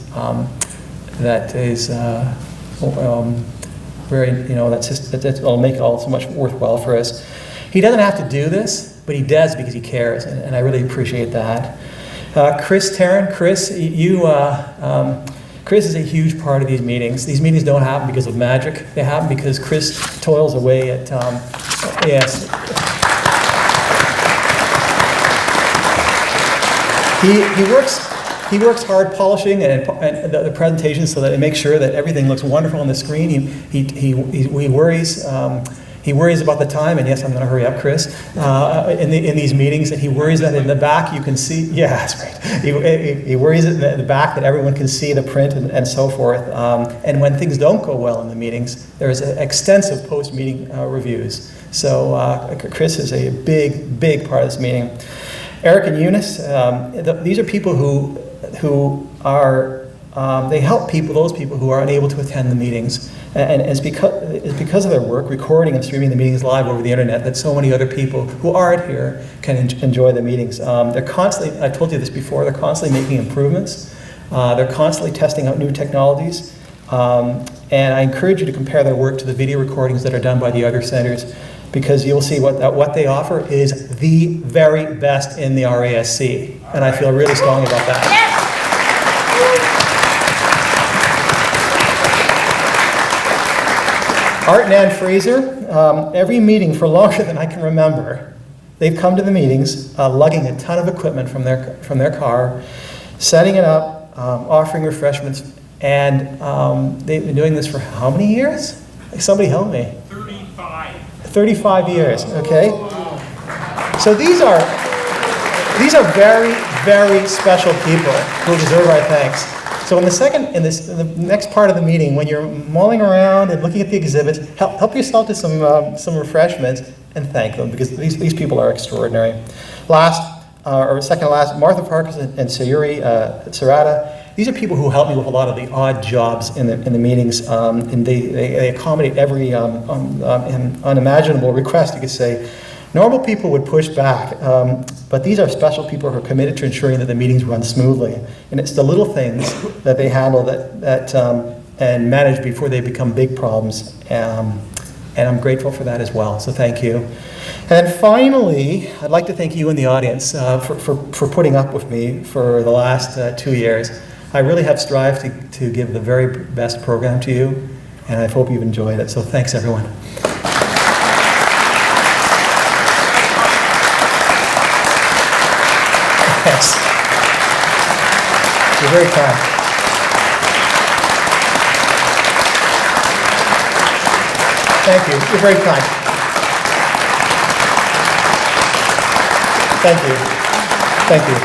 very, that'll make it all so much worthwhile for us. He doesn't have to do this, but he does because he cares, and I really appreciate that. Chris Tarrant, Chris, Chris is a huge part of these meetings. These meetings don't happen because of magic. They happen because Chris toils away at, yes. He works hard polishing and the presentation so that it makes sure that everything looks wonderful on the screen. He worries. He worries about the time, and yes, I'm going to hurry up, Chris, in these meetings, and he worries that in the back you can see, yeah, that's right. He worries in the back that everyone can see the print and so forth. And when things don't go well in the meetings, there's extensive post-meeting reviews. So Chris is a big part of this meeting. Eric and Eunice, these are people who are, they help those people who are unable to attend the meetings. And it's because of their work, recording and streaming the meetings live over the internet, that so many other people who aren't here can enjoy the meetings. They're constantly, I've told you this before, they're constantly making improvements. They're constantly testing out new technologies. And I encourage you to compare their work to the video recordings that are done by the other centers, because you'll see what they offer is the very best in the RASC. And I feel really strongly about that. Art and Ann Fraser, every meeting for longer than I can remember, they've come to the meetings lugging a ton of equipment from their car, setting it up, offering refreshments, and they've been doing this for how many years? Somebody help me. 35 years, okay? So these are very, very special people who deserve our thanks. So in the next part of the meeting, when you're mulling around and looking at the exhibits, help yourself to some refreshments and thank them, because these people are extraordinary. Second to last, Martha Parkes and Sayuri Sarada. These are people who help me with a lot of the odd jobs in the meetings, and they accommodate every unimaginable request, you could say. Normal people would push back, but these are special people who are committed to ensuring that the meetings run smoothly. And it's the little things that they handle and manage before they become big problems. And I'm grateful for that as well, so thank you. And then finally, I'd like to thank you in the audience for putting up with me for the last 2 years. I really have strived to give the very best program to you, and I hope you've enjoyed it. So thanks, everyone. Thanks. You're very kind. Thank you. You're very kind. Thank you. Thank you.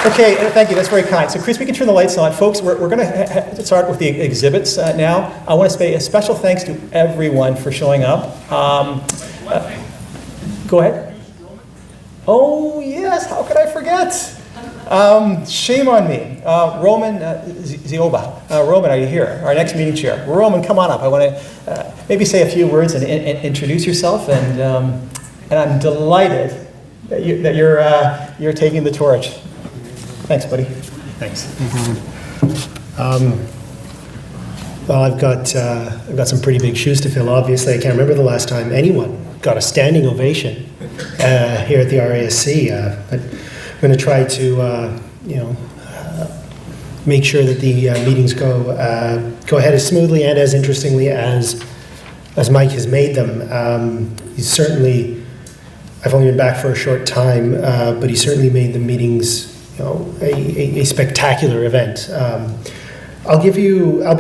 Okay, thank you. That's very kind. So, Chris, we can turn the lights on. Folks, we're going to start with the exhibits now. I want to say a special thanks to everyone for showing up. Go ahead. Oh, yes. How could I forget? Shame on me. Roman Zioba. Roman, are you here? Our next meeting chair. Roman, come on up. I want to maybe say a few words and introduce yourself. And I'm delighted that you're taking the torch. Thanks, buddy. Thanks. Well, I've got some pretty big shoes to fill. Obviously, I can't remember the last time anyone got a standing ovation here at the RASC. But I'm going to try to, make sure that the meetings go ahead as smoothly and as interestingly as Mike has made them. He's certainly, I've only been back for a short time, but he certainly made the meetings, a spectacular event. I'll be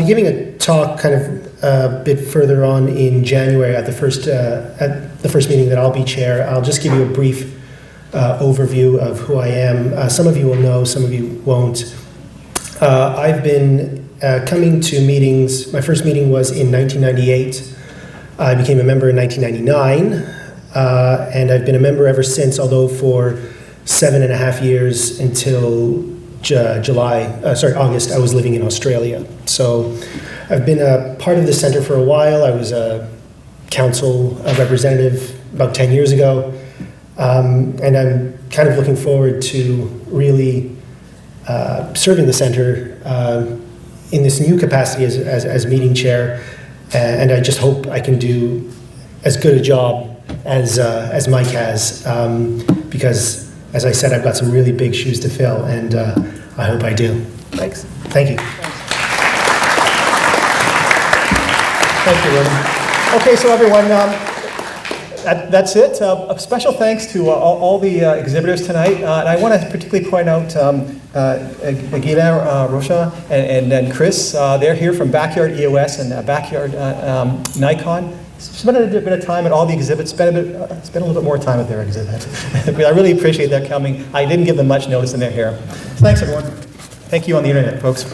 giving a talk kind of a bit further on in January at the first meeting that I'll be chair. I'll just give you a brief overview of who I am. Some of you will know, some of you won't. I've been coming to meetings. My first meeting was in 1998. I became a member in 1999, and I've been a member ever since, although for 7.5 years until August, I was living in Australia. So I've been a part of the center for a while. I was a council representative about 10 years ago. And I'm kind of looking forward to really serving the center in this new capacity as meeting chair. And I just hope I can do as good a job as Mike has, because, as I said, I've got some really big shoes to fill, and I hope I do. Thanks. Thank you. Thank you, Ruben. Okay, so everyone, that's it. A special thanks to all the exhibitors tonight. And I want to particularly point out Gila, Rocha, and then Chris. They're here from Backyard EOS and Backyard Nikon. Spent a bit of time at all the exhibits, spent a little bit more time at their exhibits. I really appreciate their coming. I didn't give them much notice and they're here. Thanks, everyone. Thank you on the internet, folks.